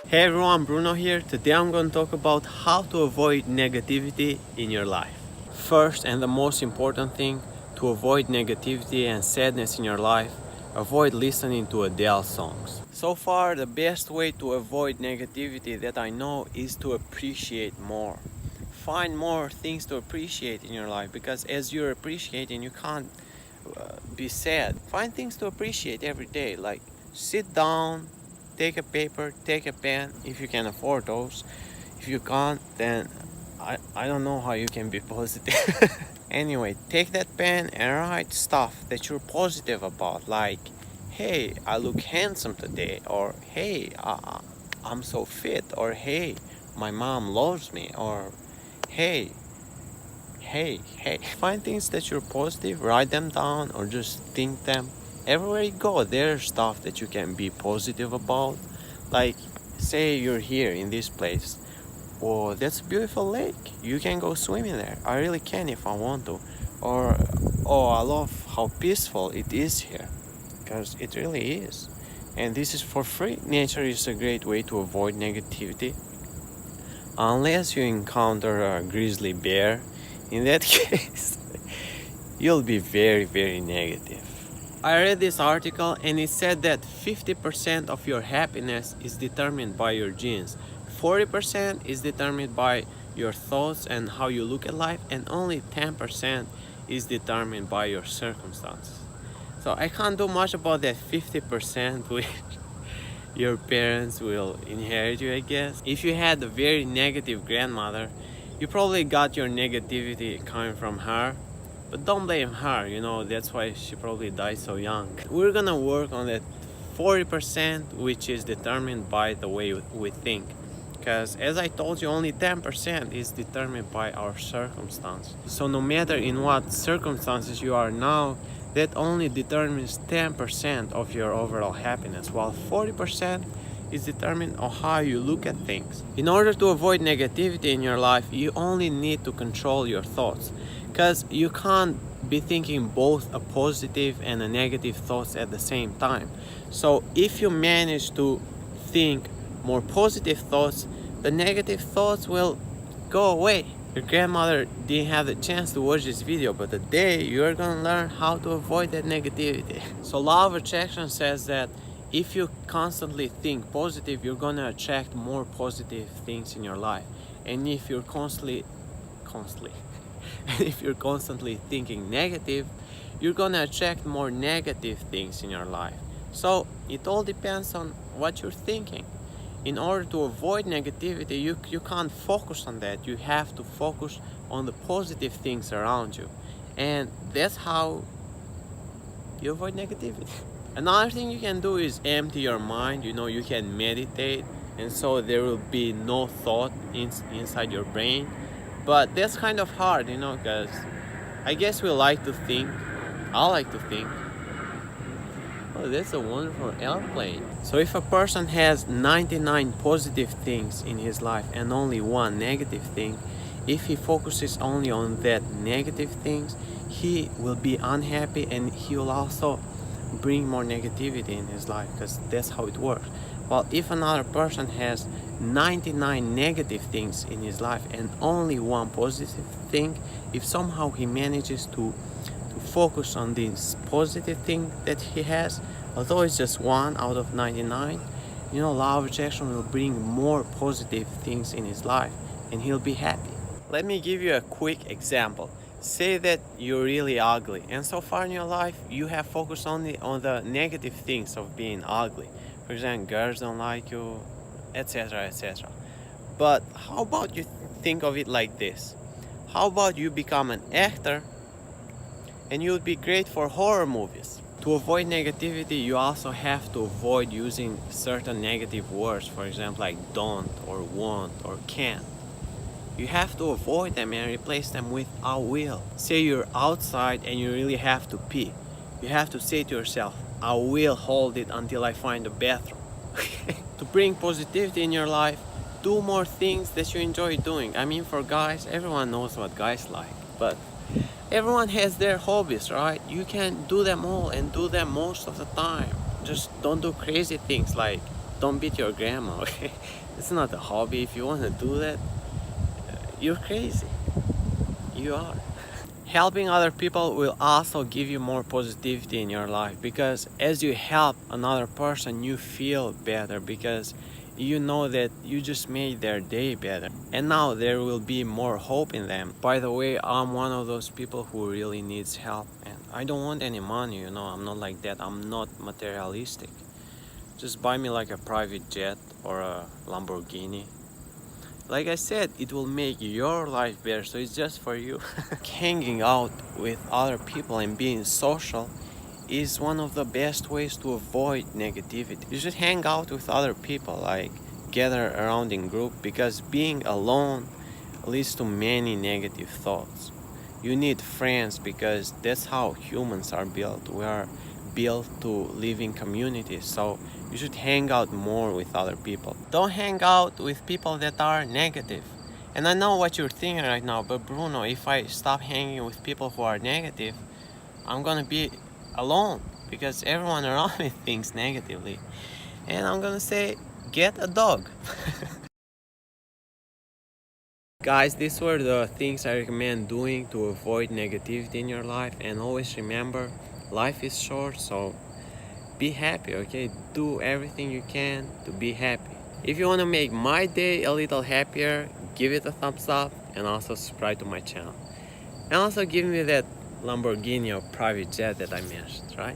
Hey everyone, Bruno here. Today I'm going to talk about how to avoid negativity in your life. First and the most important thing to avoid negativity and sadness in your life, avoid listening to Adele songs. So far, the best way to avoid negativity that I know is to appreciate more. Find more things to appreciate in your life, because as you're appreciating, you can't be sad. Find things to appreciate every day, like sit down, take a paper, take a pen, if you can afford those. If you can't, then I don't know how you can be positive. Anyway, take that pen and write stuff that you're positive about, like, hey, I look handsome today, or hey, I'm so fit, or hey, my mom loves me, or hey. Find things that you're positive, write them down, or just think them. Everywhere you go, there's stuff that you can be positive about. Like, say you're here in this place. Oh, that's a beautiful lake. You can go swimming there. I really can if I want to. Or, oh, I love how peaceful it is here. Because it really is. And this is for free. Nature is a great way to avoid negativity. Unless you encounter a grizzly bear. In that case, you'll be very, very negative. I read this article and it said that 50% of your happiness is determined by your genes, 40% is determined by your thoughts and how you look at life, and only 10% is determined by your circumstances. So I can't do much about that 50% which your parents will inherit you, I guess. If you had a very negative grandmother, you probably got your negativity coming from her. But don't blame her, that's why she probably died so young. We're gonna work on that 40%, which is determined by the way we think. Because as I told you, only 10% is determined by our circumstance. So no matter in what circumstances you are now, that only determines 10% of your overall happiness, while 40% is determined on how you look at things. In order to avoid negativity in your life, you only need to control your thoughts, because you can't be thinking both a positive and a negative thoughts at the same time. So if you manage to think more positive thoughts, the negative thoughts will go away. Your grandmother didn't have the chance to watch this video, but today you're gonna learn how to avoid that negativity. So law of attraction says that if you constantly think positive, you're gonna attract more positive things in your life. And if you're constantly thinking negative, you're gonna attract more negative things in your life. So it all depends on what you're thinking. In order to avoid negativity, you can't focus on that. You have to focus on the positive things around you. And that's how you avoid negativity. Another thing you can do is empty your mind. You can meditate, and so there will be no thought inside your brain. But that's kind of hard, because I guess we like to think. I like to think. Oh, that's a wonderful airplane. So if a person has 99 positive things in his life and only one negative thing, if he focuses only on that negative things, he will be unhappy, and he will also bring more negativity in his life, because that's how it works. While if another person has 99 negative things in his life and only one positive thing, if somehow he manages to focus on this positive thing that he has, although it's just one out of 99, law of attraction will bring more positive things in his life, and he'll be happy. Let me give you a quick example. Say that you're really ugly, and so far in your life you have focused only on the negative things of being ugly. For example, girls don't like you, etc, etc. But how about you think of it like this? How about you become an actor, and you would be great for horror movies? To avoid negativity, you also have to avoid using certain negative words, for example, like don't, or won't, or can't. You have to avoid them and replace them with I will. Say you're outside and you really have to pee. You have to say to yourself, I will hold it until I find a bathroom. To bring positivity in your life, do more things that you enjoy doing. I mean, for guys, everyone knows what guys like, but everyone has their hobbies, right? You can do them all and do them most of the time. just don't do crazy things like don't beat your grandma, okay? It's not a hobby. If you want to do that, you're crazy. You are. Helping other people will also give you more positivity in your life, because as you help another person, you feel better because you know that you just made their day better, and now there will be more hope in them. By the way, I'm one of those people who really needs help, and I don't want any money, you know. I'm not like that. I'm not materialistic. Just buy me like a private jet or a Lamborghini. Like I said, it will make your life better, so it's just for you. Hanging out with other people and being social is one of the best ways to avoid negativity. You should hang out with other people, like gather around in group, because being alone leads to many negative thoughts. You need friends because that's how humans are built. We are built to live in communities, so you should hang out more with other people. Don't hang out with people that are negative. And I know what you're thinking right now, but Bruno, if I stop hanging with people who are negative, I'm gonna be alone because everyone around me thinks negatively. And I'm gonna say, get a dog. Guys, these were the things I recommend doing to avoid negativity in your life. And always remember, life is short, so be happy, okay? Do everything you can to be happy. If you want to make my day a little happier, give it a thumbs up and also subscribe to my channel. And also give me that Lamborghini or private jet that I mentioned, right?